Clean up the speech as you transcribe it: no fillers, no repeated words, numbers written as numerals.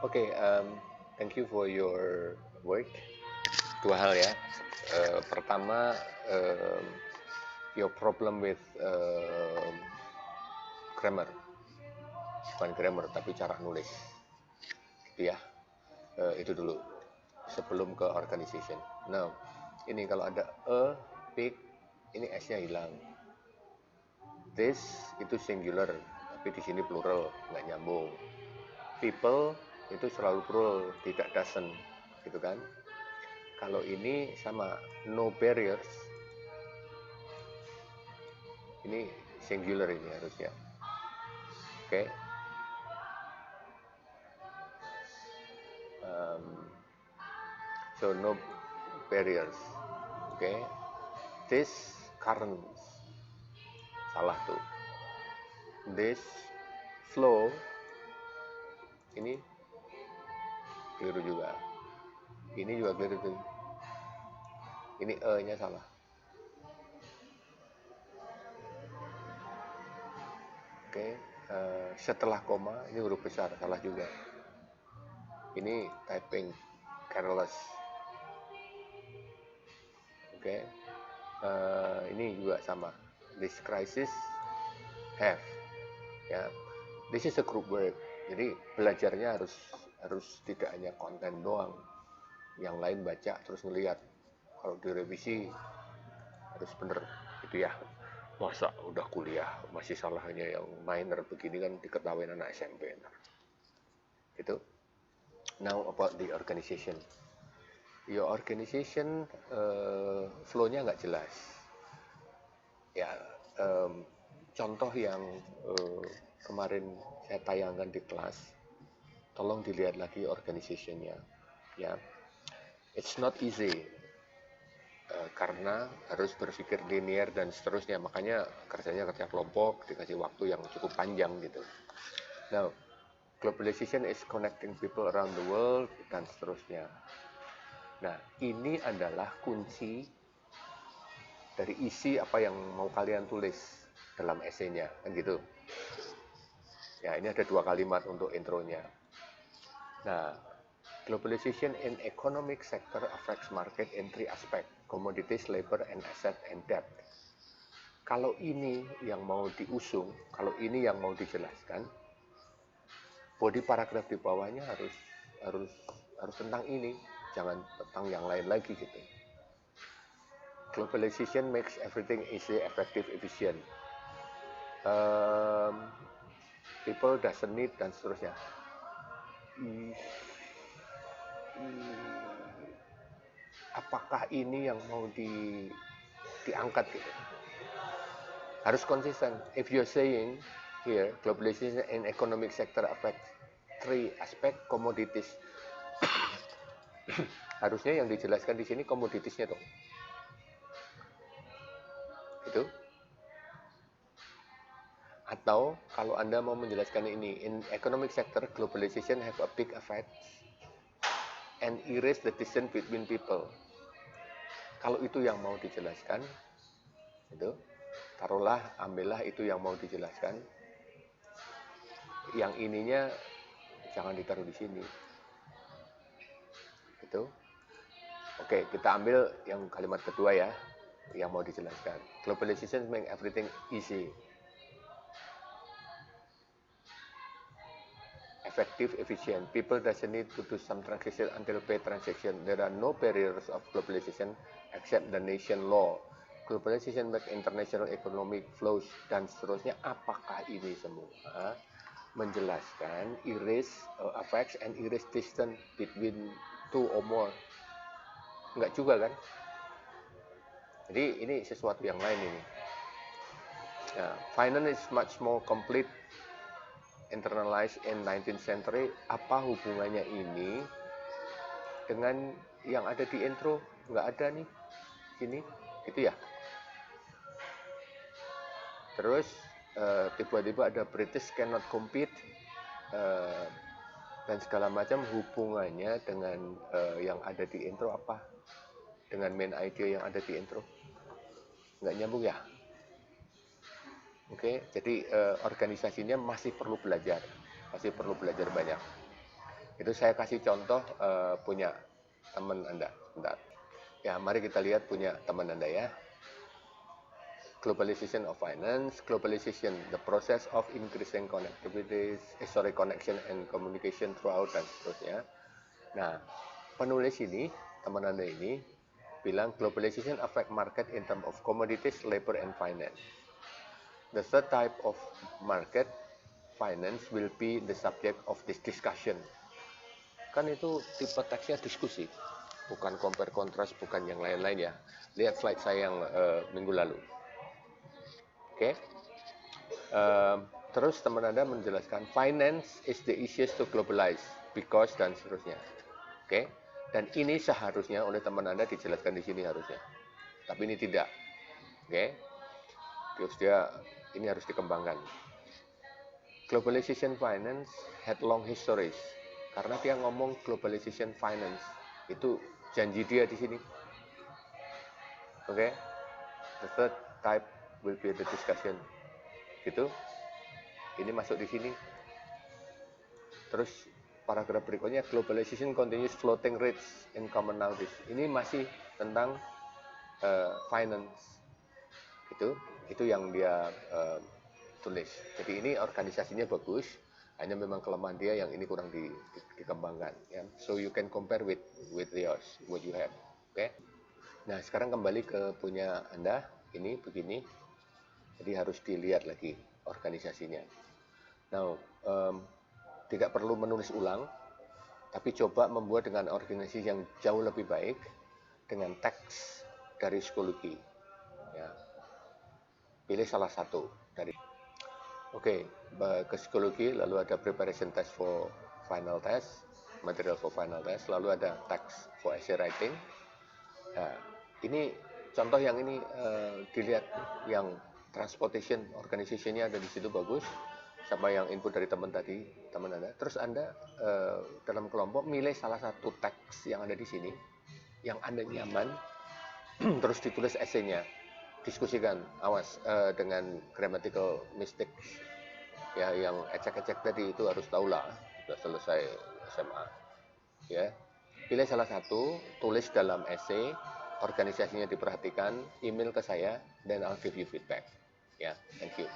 Okay, thank you for your work. Dua hal ya. Pertama, um, your problem with grammar, bukan grammar tapi cara nulis, gitu ya. Itu dulu. Sebelum ke organization. Now, ini kalau ada big, ini s-nya hilang. This itu singular, tapi di sini plural, nggak nyambung. People itu selalu plural, tidak doesn't, gitu kan? Kalau ini sama no barriers, ini singular ini harusnya. Oke. Okay? So no barriers. Oke. Okay? This currents, salah tuh. This flow, ini keliru juga. Ini juga keliru tuh. Ini nya salah. Oke. Setelah koma ini huruf besar, salah juga. Ini typing careless. Oke. Ini juga sama. This crisis have. Ya. This is a group work. Jadi belajarnya harus tidak hanya konten doang. Yang lain baca terus ngelihat. Kalau direvisi harus bener gitu ya. Masa udah kuliah masih salahnya yang minor begini kan diketawain anak SMP. Gitu. Now about the organization. Your organization flow-nya nggak jelas. Ya, contoh yang kemarin saya tayangkan di kelas, tolong dilihat lagi organization-nya. Ya, it's not easy. Karena harus berpikir linear dan seterusnya, makanya kerjanya kerja kelompok, dikasih waktu yang cukup panjang gitu. Now, globalization is connecting people around the world dan seterusnya. Nah, ini adalah kunci dari isi apa yang mau kalian tulis dalam esainya, kan gitu. Ya, ini ada 2 kalimat untuk intronya. Nah, globalization in economic sector affects market in 3 aspect: commodities, labor, and asset and debt. Kalau ini yang mau diusung, kalau ini yang mau dijelaskan, body paragraf di bawahnya harus tentang ini, jangan tentang yang lain lagi gitu. Globalization makes everything easy, effective, efficient. People doesn't need dan seterusnya. Apakah ini yang mau diangkat gitu? Harus konsisten. If you're saying here globalization in economic sector affect 3 aspect commodities, harusnya yang dijelaskan di sini komoditiesnya dong. Itu. Atau kalau Anda mau menjelaskan ini, in economic sector globalization have a big effect and erase the distance between people. Kalau itu yang mau dijelaskan, itu taruhlah, ambillah itu yang mau dijelaskan. Yang ininya jangan ditaruh di sini. Itu. Oke, kita ambil yang kalimat kedua ya, yang mau dijelaskan. Globalization make everything easy, effective, efficient. People doesn't need to do some transaction until pay transaction. There are no barriers of globalization except the nation law. Globalization make international economic flows dan seterusnya. Apakah ini semua menjelaskan erase affects and erase distance between two or more? Enggak juga kan? Jadi ini sesuatu yang lain ini. Finance is much more complete, internalized in 19th century. Apa hubungannya ini dengan yang ada di intro? Nggak ada nih sini, gitu ya. Terus tiba-tiba ada British cannot compete dan segala macam. Hubungannya dengan yang ada di intro apa? Dengan main idea yang ada di intro? Nggak nyambung ya. Oke, jadi organisasinya masih perlu belajar banyak. Itu saya kasih contoh punya teman Anda. Bentar. Ya, mari kita lihat punya teman Anda ya. Globalization of finance, globalization, the process of increasing connection and communication throughout, dan seterusnya. Nah, penulis ini, teman Anda ini, bilang globalization affect market in terms of commodities, labor, and finance. The third type of market, finance, will be the subject of this discussion. Kan itu tipe teksnya diskusi, bukan compare contrast, bukan yang lain-lain ya. Lihat slide saya yang minggu lalu. Oke. Terus teman Anda menjelaskan finance is the easiest to globalize because, dan seterusnya. Oke. Dan ini seharusnya oleh teman Anda dijelaskan di sini harusnya. Tapi ini tidak. Oke. Terus dia ini harus dikembangkan. Globalization finance had long histories. Karena dia ngomong globalization finance, itu janji dia di sini. Oke. The third type will be the discussion. Gitu. Ini masuk di sini. Terus paragraf berikutnya, globalization continues floating rates in commonalities. Ini masih tentang finance. Itu yang dia tulis. Jadi ini organisasinya bagus, hanya memang kelemahan dia yang ini kurang dikembangkan. Ya. So you can compare with yours, what you have. Oke. Nah sekarang kembali ke punya Anda. Ini begini. Jadi harus dilihat lagi organisasinya. Now, tidak perlu menulis ulang, tapi coba membuat dengan organisasi yang jauh lebih baik dengan teks dari psikologi. Ya. Pilih salah satu dari. Oke, ke psikologi, lalu ada preparation test for final test, material for final test, lalu ada text for essay writing. Nah, ini contoh yang ini dilihat yang transportation organization-nya ada di situ bagus, sama yang input dari teman Anda. Terus Anda dalam kelompok milih salah satu teks yang ada di sini, yang Anda nyaman, terus ditulis esainya, diskusikan, awas dengan grammatical mistakes, ya yang ecek-ecek tadi itu harus tahu lah, sudah selesai SMA, ya. Pilih salah satu, tulis dalam essay, organisasinya diperhatikan, email ke saya, dan I'll give you feedback. Ya, thank you.